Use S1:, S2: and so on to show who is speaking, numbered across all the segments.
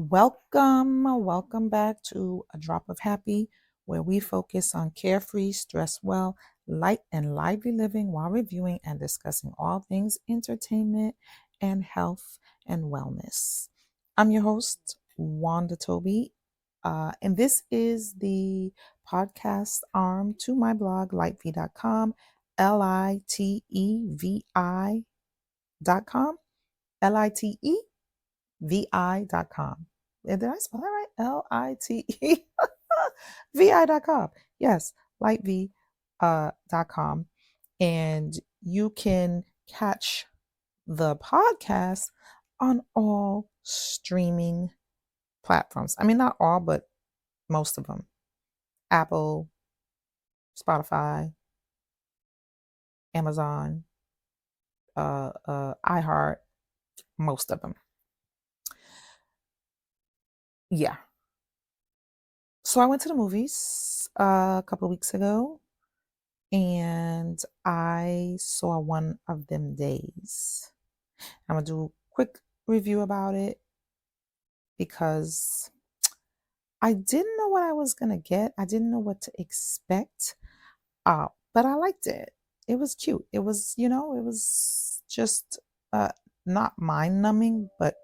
S1: Welcome back to A Drop of Happy, where we focus on carefree, stress well, light and lively living while reviewing and discussing all things entertainment and health and wellness. I'm your host, Wanda Toby, and this is the podcast arm to my blog, lightevi.com, Litevi.com, Lite vi.com. Did I spell that right? LITE vi.com. Yes, lightv.com. And you can catch the podcast on all streaming platforms. I mean, not all, but most of them. Apple, Spotify, Amazon, iHeart, most of them. Yeah. So I went to the movies a couple of weeks ago and I saw One of Them Days. I'm gonna do a quick review about it because I didn't know what I was gonna get. I didn't know what to expect. But I liked it. It was cute. It was, it was just not mind numbing, but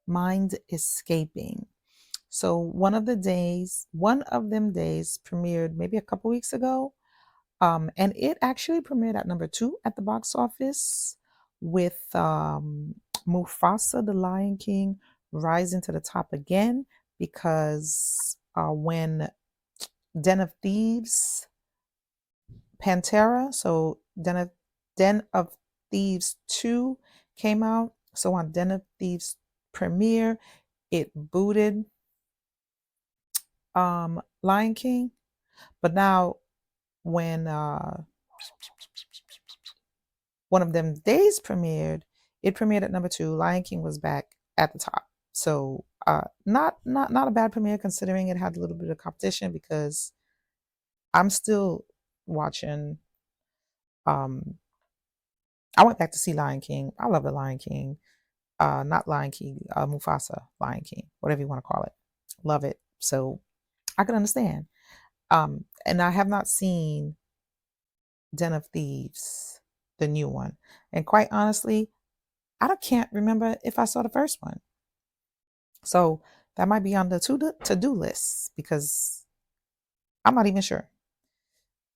S1: mind escaping. So one of them days premiered maybe a couple weeks ago. And it actually premiered at number 2 at the box office with Mufasa, the Lion King, rising to the top again because when Den of Thieves, Pantera, so Den of Thieves 2 came out. So on Den of Thieves premiere, it booted Lion King. But now when One of Them Days premiered, it premiered at number 2. Lion King was back at the top. So not a bad premiere considering it had a little bit of competition because I'm still watching. I went back to see Lion King. I love the Lion King. Not Lion King, Mufasa, Lion King, whatever you want to call it. Love it. So I can understand. And I have not seen Den of Thieves, the new one. And quite honestly, can't remember if I saw the first one. So that might be on the to-do list because I'm not even sure.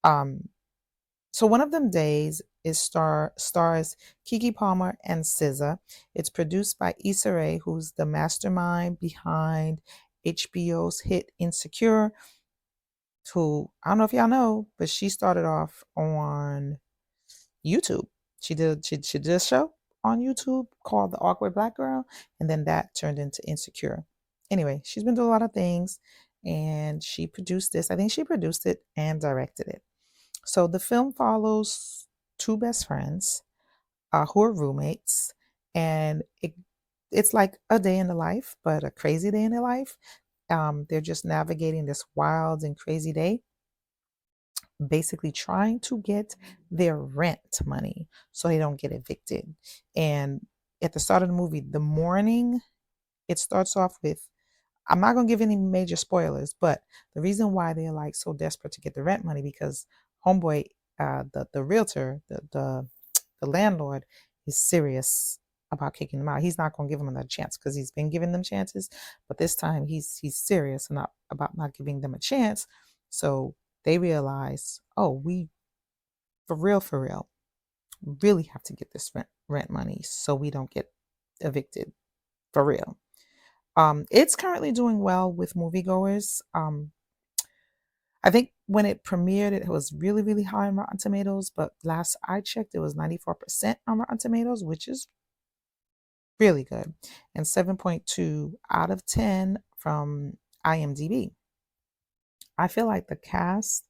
S1: So One of Them Days is stars Keke Palmer and SZA. It's produced by Issa Rae, who's the mastermind behind HBO's hit Insecure, who I don't know if y'all know, but she started off on YouTube. She did a show on YouTube called The Awkward Black Girl, and then that turned into Insecure. Anyway, she's been doing a lot of things, and she produced this. I think she produced it and directed it. So the film follows two best friends who are roommates, and it's like a day in the life, but a crazy day in their life. They're just navigating this wild and crazy day, basically trying to get their rent money so they don't get evicted. And at the start of the movie, the morning, it starts off with, I'm not going to give any major spoilers, but the reason why they're like so desperate to get the rent money because homeboy, the realtor, the landlord is serious about kicking them out. He's not going to give them another chance because he's been giving them chances, but this time he's serious about not giving them a chance. So they realize, oh, we for real, really have to get this rent money so we don't get evicted for real. It's currently doing well with moviegoers. I think when it premiered, it was really, really high on Rotten Tomatoes, but last I checked, it was 94% on Rotten Tomatoes, which is really good, and 7.2 out of 10 from IMDb. I feel like the cast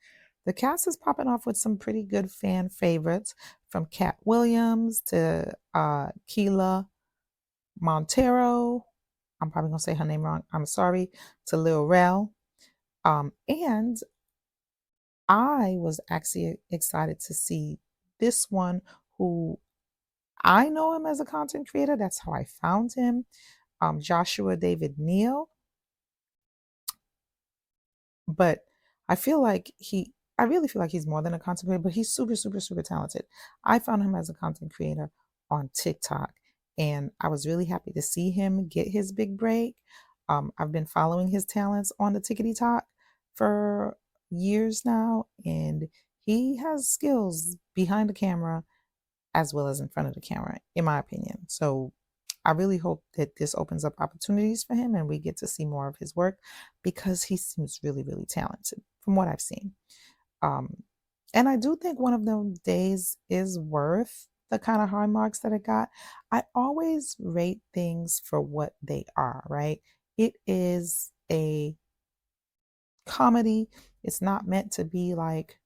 S1: is popping off with some pretty good fan favorites, from Katt Williams to Keila Montero. I'm probably gonna say her name wrong. I'm sorry. To Lil Rel. And I was actually excited to see this one who I know him as a content creator. That's how I found him. Joshua David Neal, but I feel like I really feel like he's more than a content creator, but he's super, super, super talented. I found him as a content creator on TikTok, and I was really happy to see him get his big break. I've been following his talents on the Tickety Talk for years now, and he has skills behind the camera as well as in front of the camera, in my opinion. So I really hope that this opens up opportunities for him and we get to see more of his work because he seems really, really talented from what I've seen. Um, and I do think one of them days is worth the kind of high marks that it got. I always rate things for what they are, right? It is a comedy. It's not meant to be like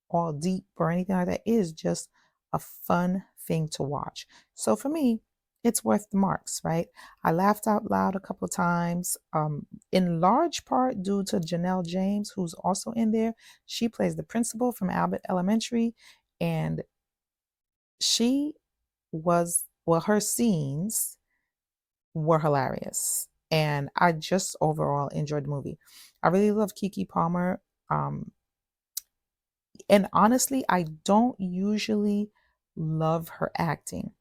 S1: all deep or anything like that. It is just a fun thing to watch. So for me, it's worth the marks, right? I laughed out loud a couple of times, in large part due to Janelle James, who's also in there. She plays the principal from Albert Elementary, and she well, her scenes were hilarious. And I just overall enjoyed the movie. I really love Keke Palmer. And honestly, I don't usually love her acting.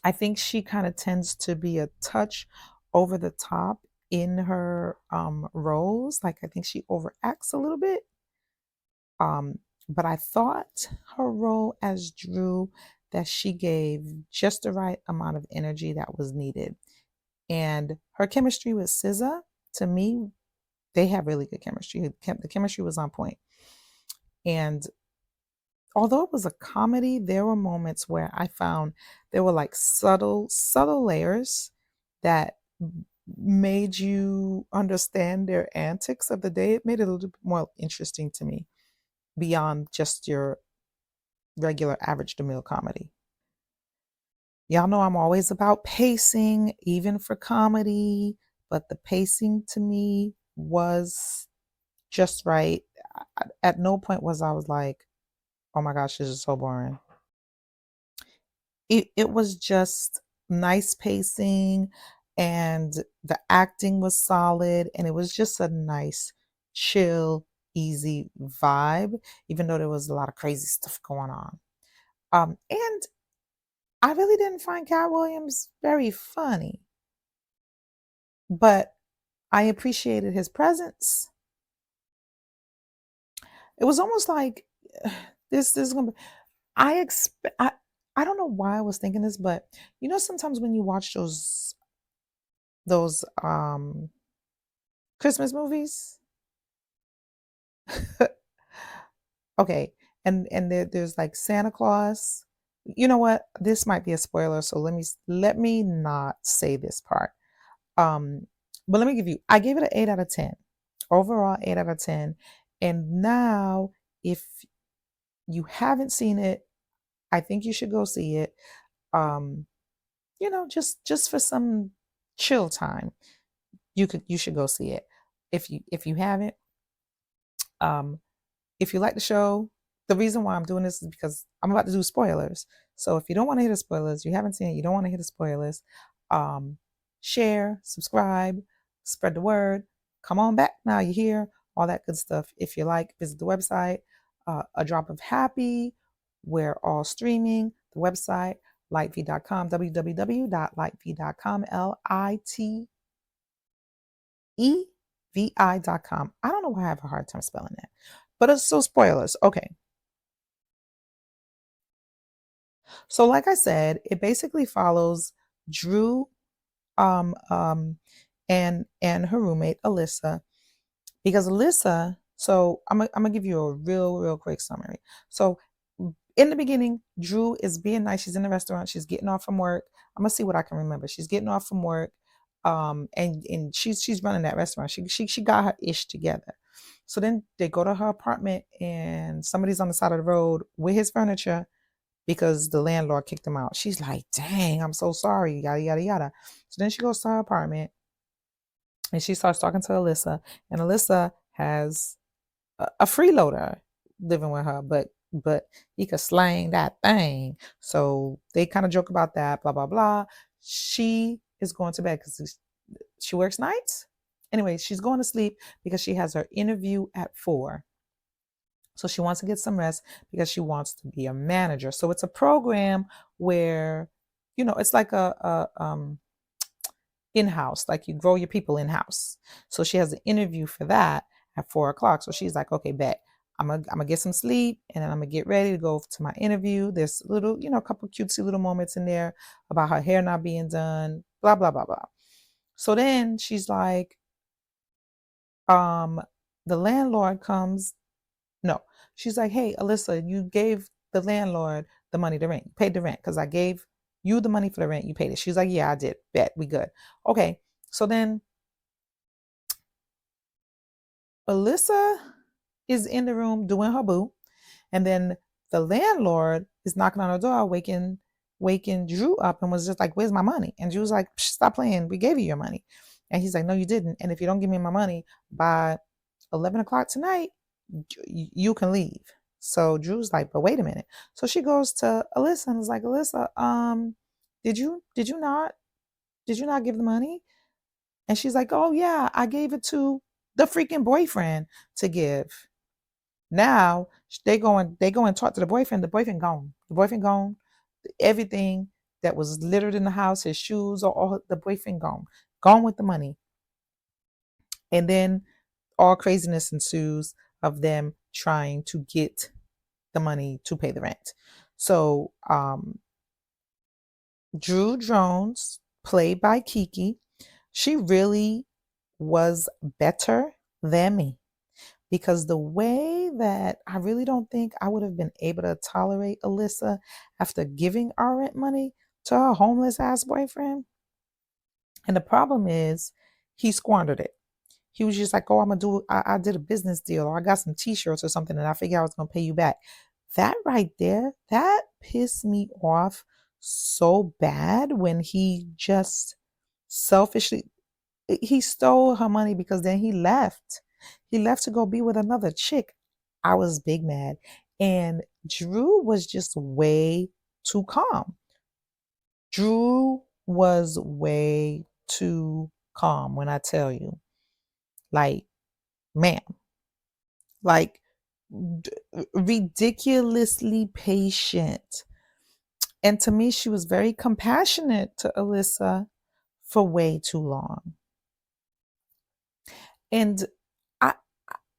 S1: I think she kind of tends to be a touch over the top in her roles. Like I think she overacts a little bit. But I thought her role as Dreux that she gave just the right amount of energy that was needed. And her chemistry with SZA, to me, they have really good chemistry. The chemistry was on point. And although it was a comedy, there were moments where I found there were like subtle layers that made you understand their antics of the day. It made it a little bit more interesting to me beyond just your regular average to meal comedy. Y'all know I'm always about pacing, even for comedy, but the pacing to me was just right. At no point I was like, oh my gosh, this is so boring. It was just nice pacing, and the acting was solid, and it was just a nice, chill, easy vibe, even though there was a lot of crazy stuff going on. And I really didn't find Katt Williams very funny, but I appreciated his presence. It was almost like this is gonna be. I expect. I don't know why I was thinking this, but sometimes when you watch those Christmas movies, okay, and there's like Santa Claus. You know what? This might be a spoiler, so let me not say this part. Um, but let me give you. I gave it an 8 out of 10, overall 8 out of 10, and now if you haven't seen it, I think you should go see it. Um, just for some chill time, you should go see it. If you haven't, um, if you like the show, the reason why I'm doing this is because I'm about to do spoilers. So if you don't want to hear the spoilers, you haven't seen it, you don't want to hear the spoilers, um, share, subscribe, spread the word. Come on back now, you're here, all that good stuff. If you like, visit the website, A Drop of Happy. We're all streaming. The website, lightv.com, www.lightv.com, LITEVI.com. I don't know why I have a hard time spelling that. But it's so spoilers. Okay. So like I said, it basically follows Dreux um um and her roommate Alyssa, because Alyssa, so I'm gonna give you a real quick summary. So in the beginning, Dreux is being nice. She's in the restaurant. She's getting off from work. I'm gonna see what I can remember. She's getting off from work, and she's running that restaurant. She got her ish together. So then they go to her apartment, and somebody's on the side of the road with his furniture because the landlord kicked him out. She's like, "Dang, I'm so sorry." Yada yada yada. So then she goes to her apartment, and she starts talking to Alyssa, and Alyssa has a freeloader living with her, but he could slang that thing. So they kind of joke about that, blah blah blah. She is going to bed because she works nights. Anyway, she's going to sleep because she has her interview at 4. So she wants to get some rest because she wants to be a manager. So it's a program where, it's like a in-house, like you grow your people in-house. So she has an interview for that at 4 o'clock. So she's like, okay, bet. I'm gonna get some sleep and then I'm gonna get ready to go to my interview. There's little, a couple cutesy little moments in there about her hair not being done, blah, blah, blah, blah. So then she's like, um, the landlord comes. No, she's like, hey, Alyssa, you gave the landlord the money to rent, you paid the rent because I gave you the money for the rent, you paid it. She's like, yeah, I did. Bet, we good. Okay, so then Alyssa is in the room doing her boo, and then the landlord is knocking on her door, waking Dreux up, and was just like, where's my money? And Drew's like, stop playing, we gave you your money. And he's like, no, you didn't. And if you don't give me my money by 11 o'clock tonight, you can leave. So Drew's like, but wait a minute. So she goes to Alyssa and is like, Alyssa, did you not give the money? And she's like, oh yeah, I gave it to the freaking boyfriend to give. Now they go and talk to the boyfriend. The boyfriend gone. The boyfriend gone. Everything that was littered in the house, his shoes, all the boyfriend gone. Gone with the money. And then all craziness ensues of them trying to get the money to pay the rent. So Dreux Jones, played by Keke, she really was better than me because the way that I really don't think I would have been able to tolerate Alyssa after giving our rent money to her homeless ass boyfriend. And the problem is he squandered it. He was just like, oh, I did a business deal or I got some t-shirts or something and I figured I was going to pay you back. That right there, that pissed me off so bad when he just selfishly, he stole her money because then he left. He left to go be with another chick. I was big mad. And Dreux was just way too calm. Dreux was way too calm when I tell you. Like, man, like ridiculously patient. And to me, she was very compassionate to Alyssa for way too long. And I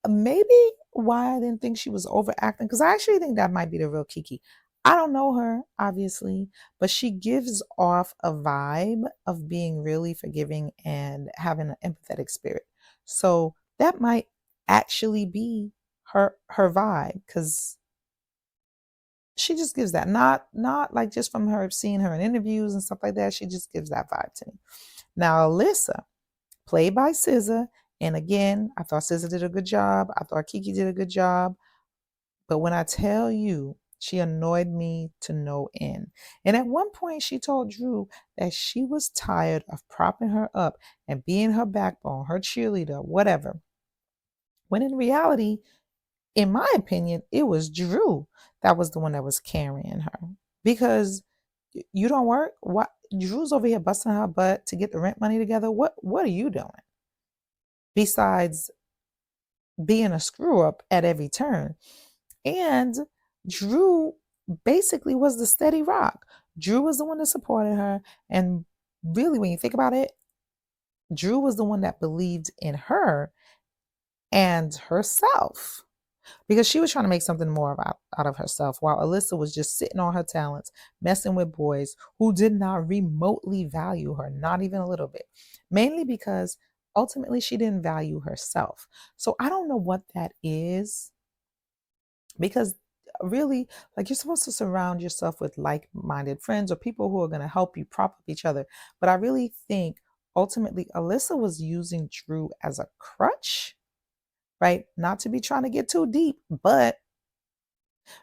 S1: maybe why I didn't think she was overacting, because I actually think that might be the real Keke. I don't know her, obviously, but she gives off a vibe of being really forgiving and having an empathetic spirit. So that might actually be her vibe, because she just gives that. Not like just from her seeing her in interviews and stuff like that. She just gives that vibe to me. Now Alyssa, played by SZA, and again, I thought SZA did a good job. I thought Keke did a good job. But when I tell you, she annoyed me to no end. And at one point, she told Dreux that she was tired of propping her up and being her backbone, her cheerleader, whatever. When in reality, in my opinion, it was Dreux that was the one that was carrying her. Because you don't work? What? Drew's over here busting her butt to get the rent money together. What are you doing? Besides being a screw up at every turn. And Dreux basically was the steady rock. Dreux was the one that supported her. And really, when you think about it, Dreux was the one that believed in her and herself, because she was trying to make something more out of herself, while Alyssa was just sitting on her talents, messing with boys who did not remotely value her, not even a little bit, mainly because ultimately she didn't value herself. So I don't know what that is, because really, like, you're supposed to surround yourself with like-minded friends or people who are going to help you prop up each other. But I really think ultimately Alyssa was using Dreux as a crutch, right? Not to be trying to get too deep, but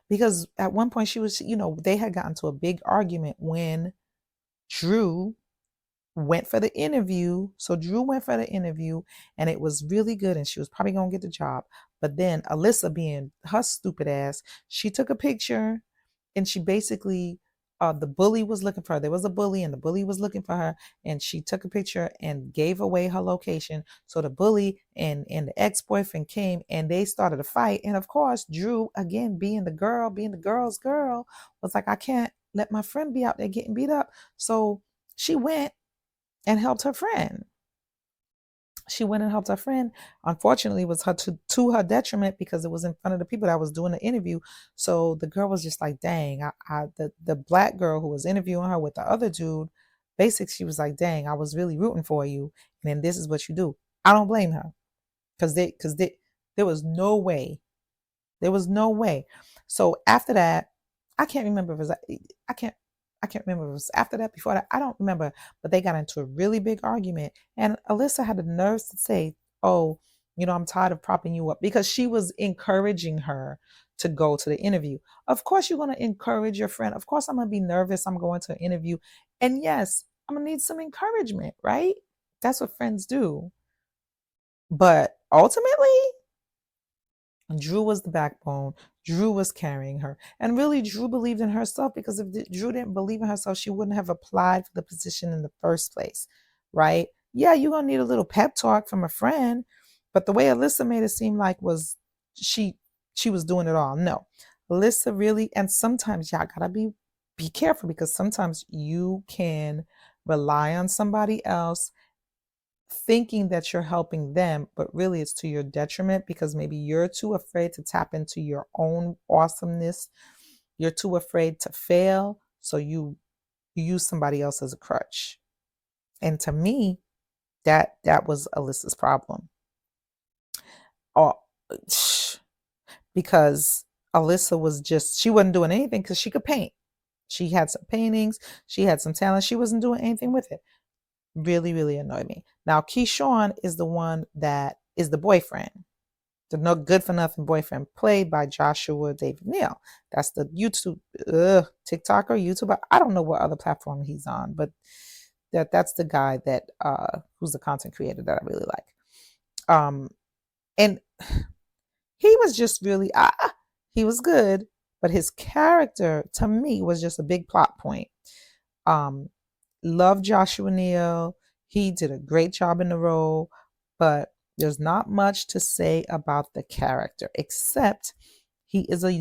S1: because at one point she was, they had gotten to a big argument when Dreux went for the interview. So Dreux went for the interview and it was really good and she was probably going to get the job. But then Alyssa, being her stupid ass, she took a picture and she basically the bully was looking for her. There was a bully, and the bully was looking for her, and she took a picture and gave away her location. So the bully and the ex-boyfriend came, and they started a fight. And of course, Dreux, again being the girl, being the girl's girl, was like, I can't let my friend be out there getting beat up. So she went and helped her friend. She went and helped her friend. Unfortunately, it was her to her detriment, because it was in front of the people that was doing the interview. So the girl was just like, dang, the black girl who was interviewing her with the other dude, basically she was like, dang, I was really rooting for you, and then this is what you do. I don't blame her, because there was no way. There was no way. So after that, I can't remember if it was I can't I can't remember if it was after that, before that. I don't remember. But they got into a really big argument. And Alyssa had the nerves to say, oh, I'm tired of propping you up, because she was encouraging her to go to the interview. Of course, you're going to encourage your friend. Of course, I'm going to be nervous. I'm going to an interview. And yes, I'm going to need some encouragement, right? That's what friends do. But ultimately, Dreux was the backbone. Dreux was carrying her. And really, Dreux believed in herself, because if Dreux didn't believe in herself, she wouldn't have applied for the position in the first place, right? Yeah, you're going to need a little pep talk from a friend. But the way Alyssa made it seem like was she was doing it all. No. Alyssa really, and sometimes y'all got to be careful, because sometimes you can rely on somebody else thinking that you're helping them, but really it's to your detriment, because maybe you're too afraid to tap into your own awesomeness. You're too afraid to fail. So you use somebody else as a crutch. And to me, that was Alyssa's problem. Oh, because Alyssa was just, she wasn't doing anything, because she could paint. She had some paintings. She had some talent. She wasn't doing anything with it. Really, really annoyed me. Now, Keyshawn is the one that is the boyfriend, the no good for nothing boyfriend, played by Joshua David Neal. That's the YouTube TikToker, YouTuber. I don't know what other platform he's on, but that's the guy that who's the content creator that I really like. And he was just really he was good, but his character to me was just a big plot point. Love Joshua Neal. He did a great job in the role, but there's not much to say about the character, except he is a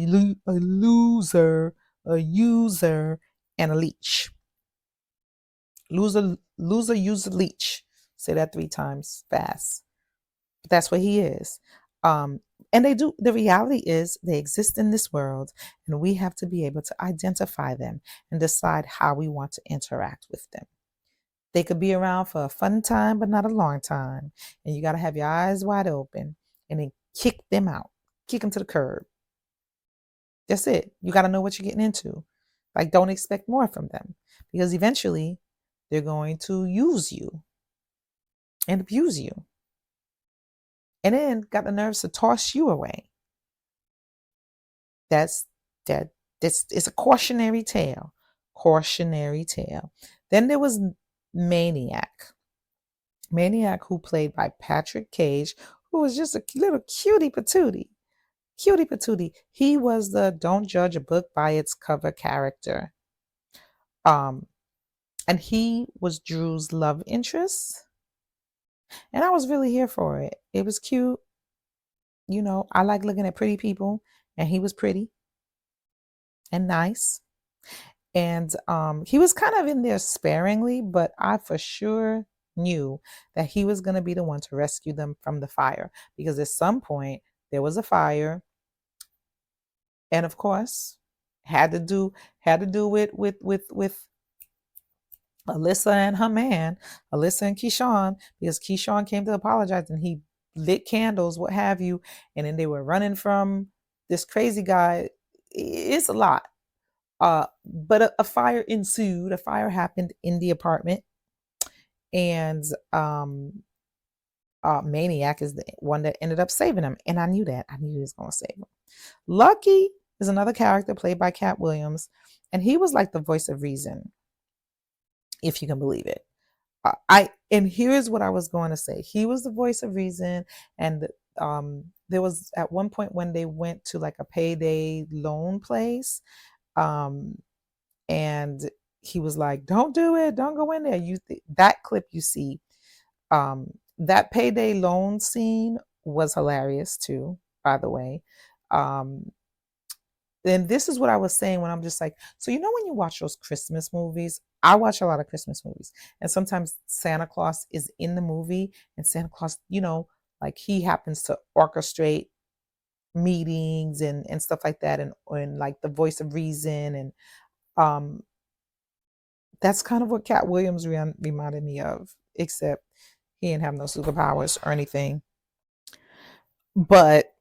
S1: loser, a user, and a leech. Loser, user, leech. Say that 3 times fast. But that's what he is. And they do, the reality is they exist in this world, and we have to be able to identify them and decide how we want to interact with them. They could be around for a fun time, but not a long time. And you got to have your eyes wide open and then kick them out, kick them to the curb. That's it. You got to know what you're getting into. Like, don't expect more from them, because eventually they're going to use you and abuse you. And then got the nerves to toss you away. That's that. This is a cautionary tale. Cautionary tale. Then there was Maniac. Maniac, who played by Patrick Cage, who was just a little cutie patootie. Cutie patootie. He was the don't judge a book by its cover character. And he was Drew's love interest. And I was really here for it. It was cute. I like looking at pretty people, and he was pretty and nice. And he was kind of in there sparingly, but I for sure knew that he was going to be the one to rescue them from the fire, because at some point there was a fire, and of course had to do with Alyssa and her man, Alyssa and Keyshawn, because Keyshawn came to apologize, and he lit candles, what have you, and then they were running from this crazy guy. It's a lot. But a fire ensued. A fire happened in the apartment, and Maniac is the one that ended up saving him. And I knew that. I knew he was going to save him. Lucky is another character played by Katt Williams, and he was like the voice of reason, if you can believe it. And here's what I was going to say. He was the voice of reason, and there was at one point when they went to like a payday loan place. and he was like, "Don't do it, don't go in there." That clip you see, that payday loan scene was hilarious too, by the way. Um, and this is what I was saying when I'm just like, so you know when you watch those Christmas movies, I watch a lot of Christmas movies, and sometimes Santa Claus is in the movie, and Santa Claus, like he happens to orchestrate meetings and stuff like that, and like the voice of reason, and um that's kind of what Katt Williams reminded me of, except he didn't have no superpowers or anything. But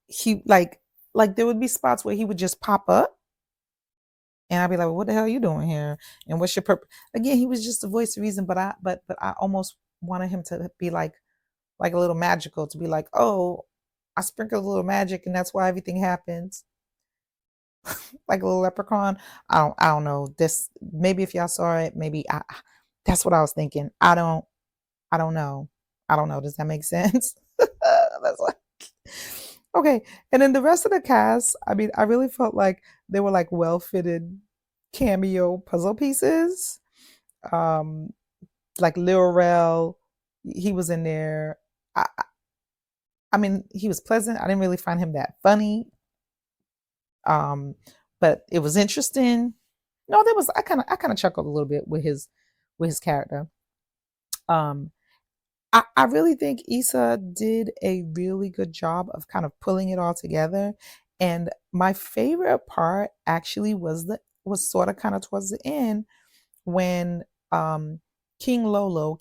S1: he like there would be spots where he would just pop up, and I'd be like, well, "What the hell are you doing here? And what's your purpose?" Again, he was just a voice of reason, but I almost wanted him to be like a little magical, to be like, "Oh, I sprinkled a little magic, and that's why everything happens." Like a little leprechaun. I don't know. This, maybe if y'all saw it, maybe that's what I was thinking. I don't know. I don't know. Does that make sense? That's like okay. And then the rest of the cast, I mean, I really felt like they were like well fitted cameo puzzle pieces. Um, like Lil Rel, he was in there. I mean, he was pleasant. I didn't really find him that funny. Um, but it was interesting. No, there was I kind of chuckled a little bit with his character. Um, I really think Issa did a really good job of kind of pulling it all together. And my favorite part actually was sort of kind of towards the end when um King Lolo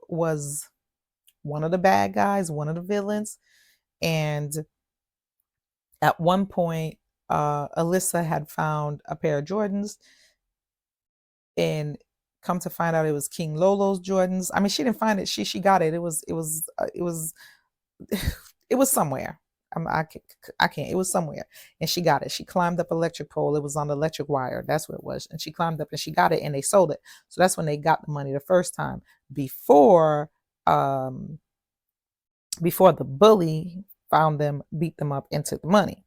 S1: was one of the bad guys, one of the villains, and at one point Alyssa had found a pair of Jordans, and come to find out it was King Lolo's Jordans. I mean, she didn't find it. She got it. It was it was somewhere. I can't. It was somewhere, and she got it. She climbed up electric pole. It was on the electric wire. That's what it was. And she climbed up and she got it, and they sold it. So that's when they got the money the first time. Before um before the bully found them, beat them up, and took the money.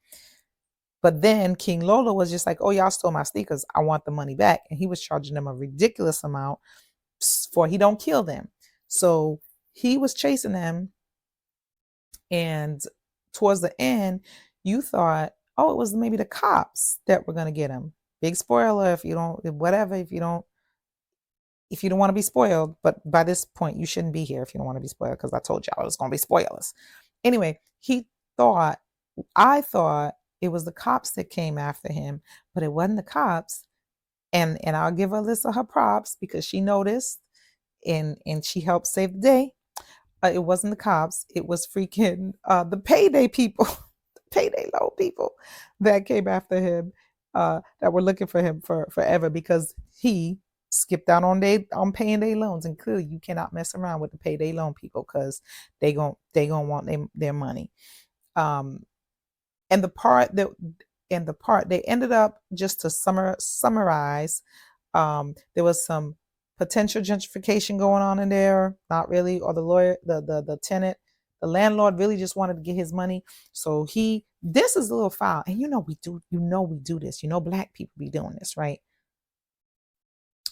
S1: But then King Lola was just like, "Oh, y'all stole my sneakers. I want the money back." And he was charging them a ridiculous amount for he don't kill them. So he was chasing them, and towards the end, you thought, "Oh, it was maybe the cops that were gonna get him." Big spoiler if you don't, whatever, if you don't want to be spoiled. But by this point, you shouldn't be here if you don't want to be spoiled, because I told y'all it was gonna be spoilers. Anyway, thought, I thought it was the cops that came after him, but it wasn't the cops. And I'll give Alyssa her props because she noticed and she helped save the day. It wasn't the cops. It was freaking the payday people, the payday loan people that came after him, that were looking for him for forever because he skipped out on paying their loans. And clearly, you cannot mess around with the payday loan people because they gonna want their money. Um, and the part they ended up, just to summarize, there was some potential gentrification going on in there, not really, or the lawyer, the tenant, the landlord really just wanted to get his money. So this is a little foul, and we do this, black people be doing this, right?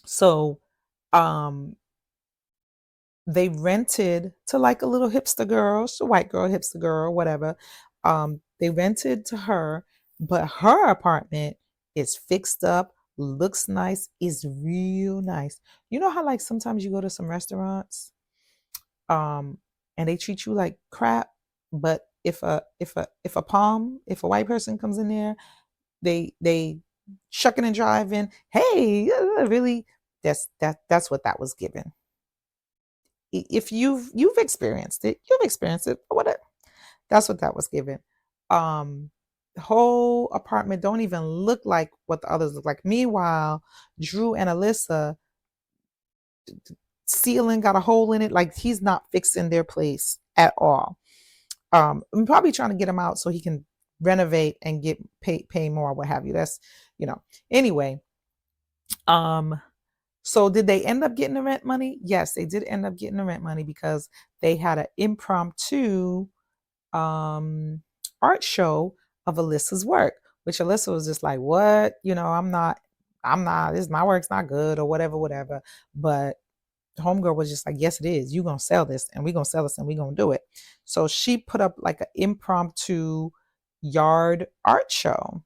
S1: So um they rented to like a little hipster girl, a white girl, hipster girl, whatever. They rented to her, but her apartment is fixed up, looks nice, is real nice. You know how like sometimes you go to some restaurants, um, and they treat you like crap, but if a white person comes in there, they shucking and driving, hey, really, that's what that was given. If you've experienced it, whatever. That's what that was given. Um, the whole apartment don't even look like what the others look like. Meanwhile, Dreux and Alyssa, ceiling got a hole in it. Like he's not fixing their place at all. I'm probably trying to get him out so he can renovate and get pay more, what have you. That's anyway. Um, So did they end up getting the rent money? Yes, they did end up getting the rent money because they had an impromptu art show of Alyssa's work, which Alyssa was just like, what? I'm not, this my work's not good or whatever, whatever. But homegirl was just like, yes, it is. You're gonna sell this and we're gonna sell this and we're gonna do it. So she put up like an impromptu yard art show.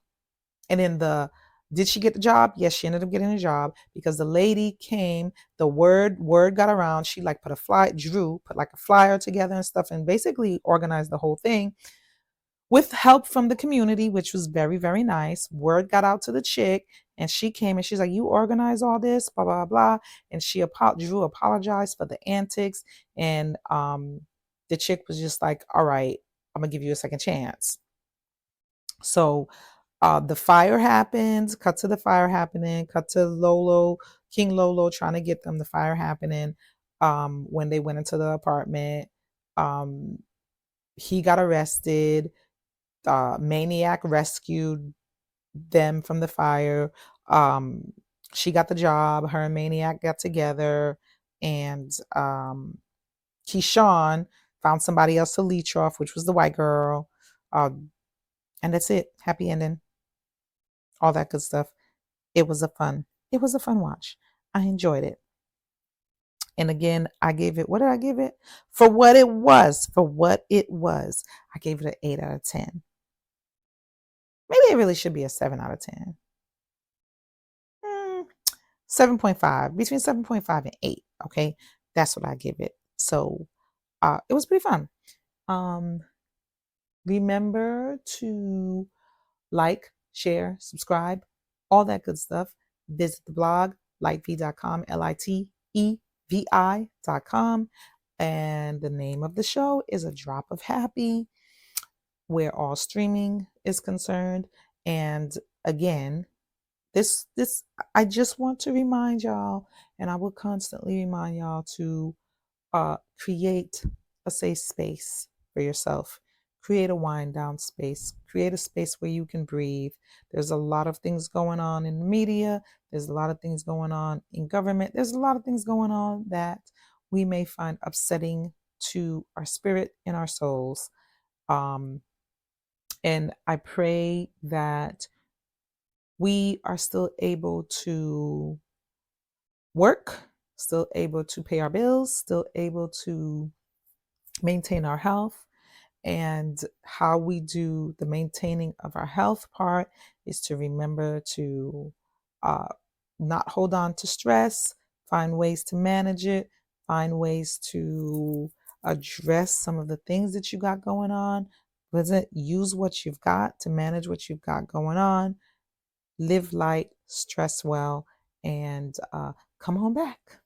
S1: And in the did she get the job? Yes, she ended up getting a job because the lady came, the word got around. She like Dreux put like a flyer together and stuff and basically organized the whole thing with help from the community, which was very, very nice. Word got out to the chick, and she came and she's like, "You organize all this, blah blah blah," and Dreux apologized for the antics, and the chick was just like, "All right, I'm gonna give you a second chance." So the fire happens. Cut to the fire happening. Cut to King Lolo trying to get them. The fire happening. When they went into the apartment, um, he got arrested. Maniac rescued them from the fire. Um, she got the job. Her and Maniac got together, and Keyshawn found somebody else to leech off, which was the white girl. And that's it. Happy ending. All that good stuff. It was a fun. It was a fun watch. I enjoyed it. And again, I gave it. What did I give it? For what it was. For what it was. I gave it an 8 out of 10. Maybe it really should be a 7 out of 10. 7.5, between 7.5 and 8. Okay, that's what I give it. So it was pretty fun. Remember to like, share, subscribe, all that good stuff. Visit the blog, litevi.com, LITEVI.com. And the name of the show is A Drop of Happy, where all streaming is concerned. And again, this I just want to remind y'all, and I will constantly remind y'all to create a safe space for yourself. Create a wind down space. Create a space where you can breathe. There's a lot of things going on in the media. There's a lot of things going on in government. There's a lot of things going on that we may find upsetting to our spirit and our souls. And I pray that we are still able to work, still able to pay our bills, still able to maintain our health. And how we do the maintaining of our health part is to remember to uh, not hold on to stress, find ways to manage it, find ways to address some of the things that you got going on. Use what you've got to manage what you've got going on. Live light, stress well, and come on back.